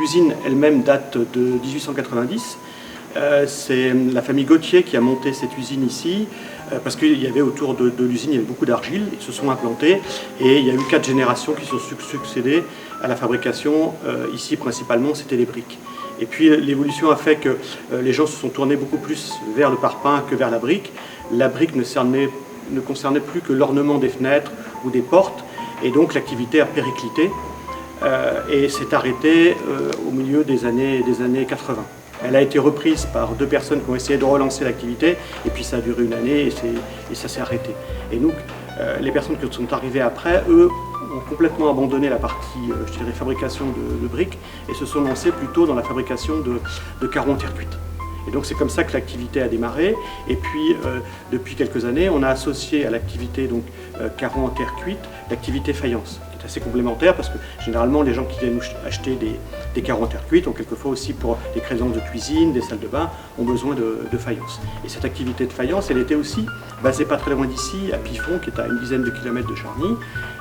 L'usine elle-même date de 1890. C'est la famille Gauthier qui a monté cette usine ici, parce qu'il y avait autour de l'usine, il y avait beaucoup d'argile, ils se sont implantés et il y a eu 4 générations qui se sont succédées à la fabrication. Ici principalement c'était les briques. Et puis l'évolution a fait que les gens se sont tournés beaucoup plus vers le parpaing que vers la brique. La brique ne concernait plus que l'ornement des fenêtres ou des portes, et donc l'activité a périclité et s'est arrêtée au milieu des années 80. Elle a été reprise par 2 personnes qui ont essayé de relancer l'activité, et puis ça a duré une année et ça s'est arrêté. Et donc les personnes qui sont arrivées après, eux, ont complètement abandonné la partie, je dirais, fabrication de briques et se sont lancés plutôt dans la fabrication de carreaux en terre cuite. Et donc c'est comme ça que l'activité a démarré. Et puis depuis quelques années, on a associé à l'activité carreaux en terre cuite l'activité faïence, qui est assez complémentaire parce que généralement les gens qui viennent acheter des carreaux en terre cuite ont quelquefois aussi pour des crédences de cuisine, des salles de bain, ont besoin de faïence. Et cette activité de faïence, elle était aussi basée pas très loin d'ici, à Piffon, qui est à une dizaine de kilomètres de Charny.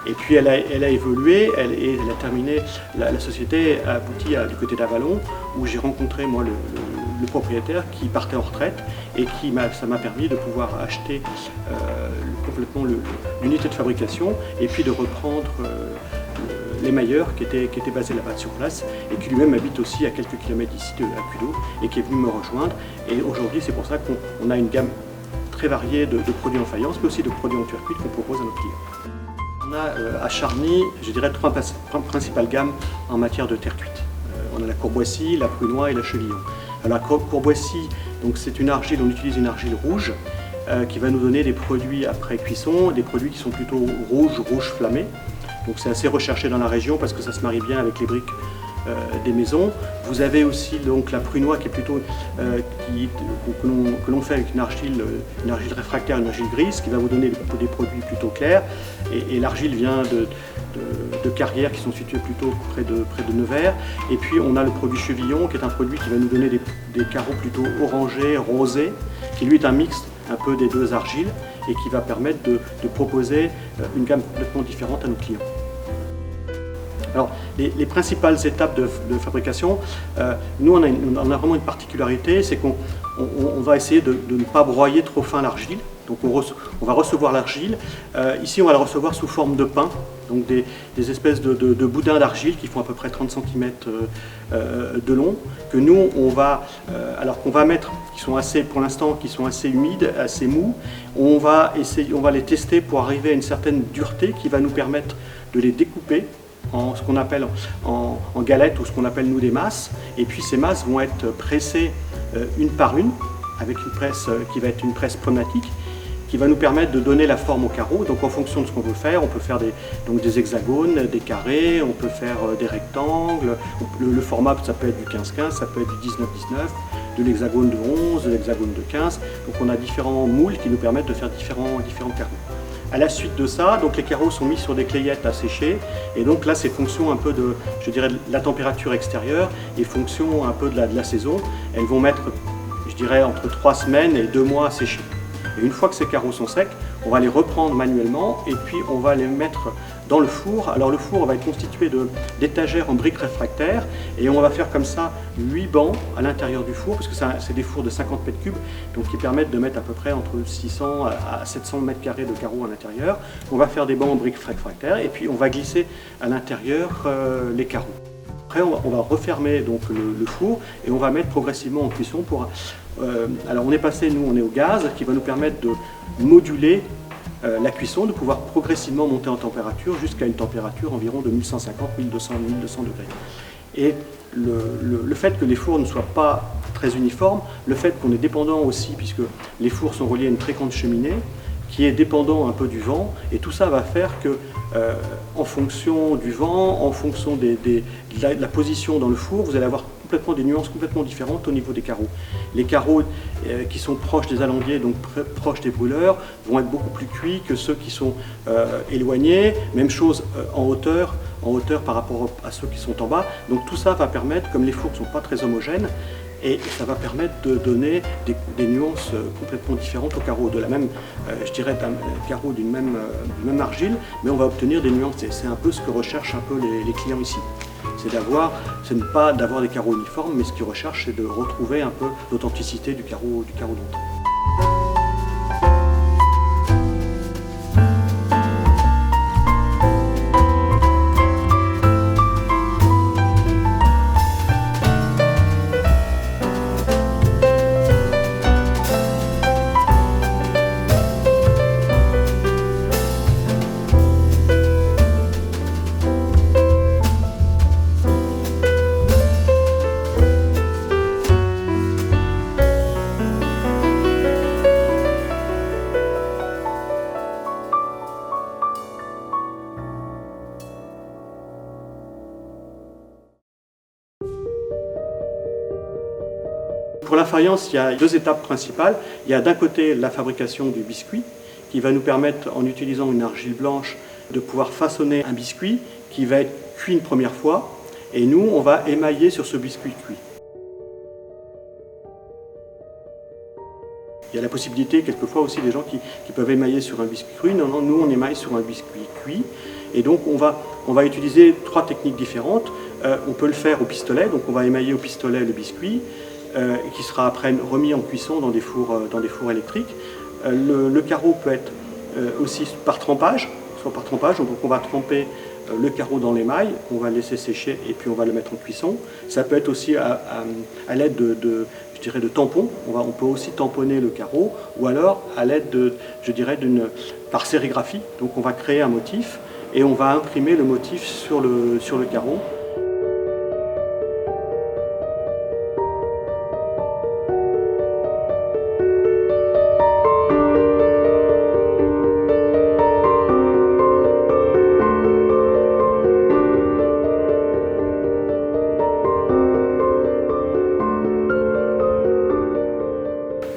Et puis elle a évolué, elle a terminé, la société a abouti du côté d'Avallon, où j'ai rencontré moi le propriétaire qui partait en retraite et ça m'a permis de pouvoir acheter complètement l'unité de fabrication et puis de reprendre l'émailleur qui était basé là-bas sur place et qui lui-même habite aussi à quelques kilomètres d'ici à Cudo et qui est venu me rejoindre. Et aujourd'hui c'est pour ça qu'on a une gamme très variée de produits en faïence mais aussi de produits en terre cuite qu'on propose à nos clients. On a à Charny, je dirais, 3 principales gammes en matière de terre cuite. On a la Courboissy, la Prunois et la Chevillon. Alors, la Courboissy, c'est une argile, on utilise une argile rouge qui va nous donner des produits après cuisson, des produits qui sont plutôt rouge flammé. Donc c'est assez recherché dans la région parce que ça se marie bien avec les briques des maisons. Vous avez aussi donc la Prunois qui est plutôt que l'on fait avec une argile réfractaire, une argile grise, qui va vous donner des produits plutôt clairs. Et l'argile vient de carrières qui sont situées plutôt près de Nevers. Et puis on a le produit Chevillon qui est un produit qui va nous donner des carreaux plutôt orangés, rosés, qui lui est un mix un peu des 2 argiles et qui va permettre de proposer une gamme complètement différente à nos clients. Alors, les principales étapes de fabrication, nous on a vraiment une particularité, c'est qu'on va essayer de ne pas broyer trop fin l'argile. Donc on va recevoir l'argile. Ici on va la recevoir sous forme de pain, donc des espèces de boudins d'argile qui font à peu près 30 cm de long, que nous alors qu'on va mettre, qui sont assez humides, assez mous, on va les tester pour arriver à une certaine dureté qui va nous permettre de les découper en ce qu'on appelle en galettes ou ce qu'on appelle nous des masses. Et puis ces masses vont être pressées une par une avec une presse qui va être une presse pneumatique qui va nous permettre de donner la forme au carreau. Donc en fonction de ce qu'on veut faire, on peut faire des hexagones, des carrés, on peut faire des rectangles. Le format, ça peut être du 15-15, ça peut être du 19-19, de l'hexagone de 11, de l'hexagone de 15. Donc on a différents moules qui nous permettent de faire différents carreaux. À la suite de ça, donc les carreaux sont mis sur des clayettes à sécher, et donc là c'est fonction un peu de la température extérieure et fonction un peu de la saison. Elles vont mettre, je dirais, entre 3 semaines et 2 mois à sécher. Et une fois que ces carreaux sont secs, on va les reprendre manuellement et puis on va les mettre dans le four. Alors le four va être constitué d'étagères en briques réfractaires et on va faire comme ça 8 bancs à l'intérieur du four, parce que c'est des fours de 50 mètres cubes, donc qui permettent de mettre à peu près entre 600 à 700 mètres carrés de carreaux à l'intérieur. On va faire des bancs en briques réfractaires et puis on va glisser à l'intérieur les carreaux. Après on va refermer donc le four et on va mettre progressivement en cuisson pour... alors on est au gaz qui va nous permettre de moduler la cuisson, de pouvoir progressivement monter en température jusqu'à une température environ de 1150, 1200 degrés. Et le fait que les fours ne soient pas très uniformes, le fait qu'on est dépendant aussi, puisque les fours sont reliés à une très grande cheminée, qui est dépendant un peu du vent, et tout ça va faire que en fonction du vent, en fonction de la position dans le four, vous allez avoir des nuances complètement différentes au niveau des carreaux. Les carreaux qui sont proches des alandiers, donc proches des brûleurs, vont être beaucoup plus cuits que ceux qui sont éloignés. Même chose en hauteur par rapport à ceux qui sont en bas. Donc tout ça va permettre, comme les fours ne sont pas très homogènes, et ça va permettre de donner des nuances complètement différentes aux carreaux, de la même, je dirais, d'un carreau d'une même argile, mais on va obtenir des nuances. C'est un peu ce que recherchent un peu les clients ici. c'est ne pas d'avoir des carreaux uniformes, mais ce qu'ils recherchent, c'est de retrouver un peu l'authenticité du carreau d'antan. Pour la faïence, il y a deux étapes principales. Il y a d'un côté la fabrication du biscuit, qui va nous permettre, en utilisant une argile blanche, de pouvoir façonner un biscuit qui va être cuit une première fois, et nous, on va émailler sur ce biscuit cuit. Il y a la possibilité, quelquefois aussi, des gens qui peuvent émailler sur un biscuit cru. Non, non, nous, on émaille sur un biscuit cuit. Et donc, on va utiliser trois techniques différentes. On peut le faire au pistolet, donc on va émailler au pistolet le biscuit, qui sera après remis en cuisson dans des fours électriques. Le carreau peut être aussi par trempage, donc on va tremper le carreau dans l'émail, on va le laisser sécher et puis on va le mettre en cuisson. Ça peut être aussi à l'aide de tampons, on peut aussi tamponner le carreau, ou alors à l'aide par sérigraphie, donc on va créer un motif et on va imprimer le motif sur le carreau.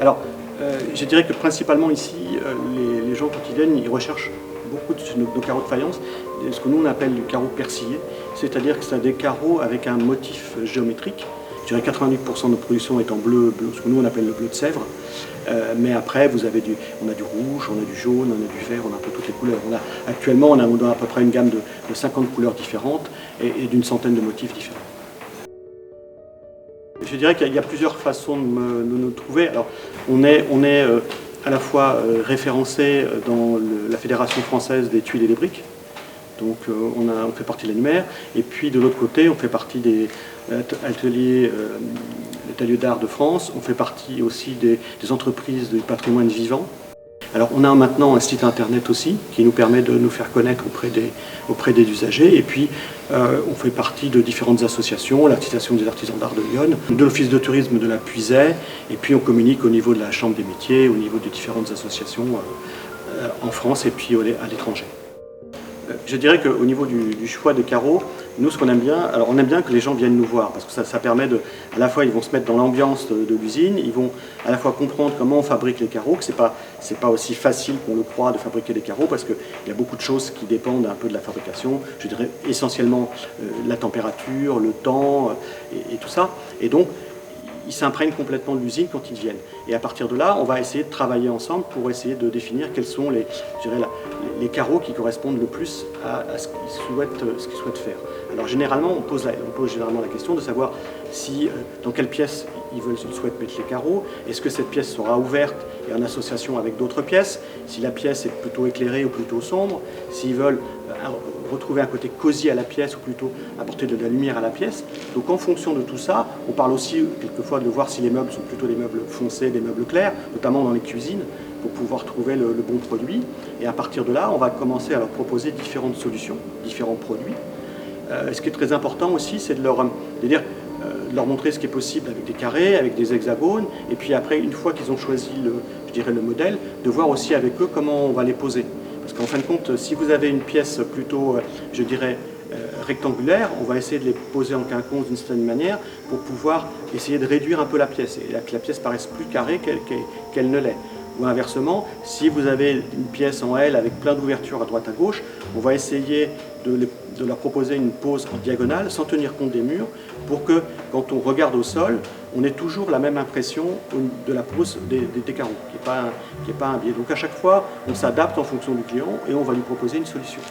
Alors, je dirais que principalement ici, les gens quand ils viennent, ils recherchent beaucoup de nos carreaux de faïence, ce que nous on appelle du carreau persillé, c'est-à-dire que c'est des carreaux avec un motif géométrique. Je dirais 88% de notre production est en bleu, ce que nous on appelle le bleu de Sèvres. Mais après, on a du rouge, on a du jaune, on a du vert, on a un peu toutes les couleurs. Actuellement, on a à peu près une gamme de 50 couleurs différentes et d'une centaine de motifs différents. Je dirais qu'il y a plusieurs façons de nous trouver. Alors, on est à la fois référencé dans la Fédération française des tuiles et des briques. Donc on fait partie de l'ANIMER. Et puis de l'autre côté, on fait partie des ateliers d'art de France. On fait partie aussi des entreprises du patrimoine vivant. Alors on a maintenant un site internet aussi qui nous permet de nous faire connaître auprès des usagers, et puis on fait partie de différentes associations, l'Association des artisans d'art de Lyon, de l'Office de tourisme de la Puisaye, et puis on communique au niveau de la Chambre des métiers, au niveau de différentes associations en France et puis à l'étranger. Je dirais qu'au niveau du choix des carreaux, nous ce qu'on aime bien, alors on aime bien que les gens viennent nous voir parce que ça permet à la fois ils vont se mettre dans l'ambiance de l'usine, ils vont à la fois comprendre comment on fabrique les carreaux, que c'est pas aussi facile qu'on le croit de fabriquer des carreaux parce qu'il y a beaucoup de choses qui dépendent un peu de la fabrication, je dirais essentiellement la température, le temps et tout ça. Et donc ils s'imprègnent complètement de l'usine quand ils viennent. Et à partir de là, on va essayer de travailler ensemble pour essayer de définir quels sont les carreaux qui correspondent le plus à ce qu'ils souhaitent faire. Alors généralement, on pose généralement la question de savoir dans quelle pièce ils souhaitent mettre les carreaux. Est-ce que cette pièce sera ouverte et en association avec d'autres pièces? Si la pièce est plutôt éclairée ou plutôt sombre? S'ils veulent retrouver un côté cosy à la pièce ou plutôt apporter de la lumière à la pièce. Donc en fonction de tout ça, on parle aussi quelquefois de voir si les meubles sont plutôt des meubles foncés, des meubles clairs, notamment dans les cuisines, pour pouvoir trouver le bon produit. Et à partir de là, on va commencer à leur proposer différentes solutions, différents produits. Ce qui est très important aussi, c'est de leur montrer ce qui est possible avec des carrés, avec des hexagones, et puis après, une fois qu'ils ont choisi le modèle, de voir aussi avec eux comment on va les poser. Parce qu'en fin de compte, si vous avez une pièce plutôt, rectangulaire, on va essayer de les poser en quinconce d'une certaine manière pour pouvoir essayer de réduire un peu la pièce et que la pièce paraisse plus carrée qu'elle ne l'est. Ou inversement, si vous avez une pièce en L avec plein d'ouvertures à droite à gauche, on va essayer de leur proposer une pose en diagonale sans tenir compte des murs pour que quand on regarde au sol, on ait toujours la même impression de la pose des carreaux, qui n'est pas un biais. Donc à chaque fois, on s'adapte en fonction du client et on va lui proposer une solution.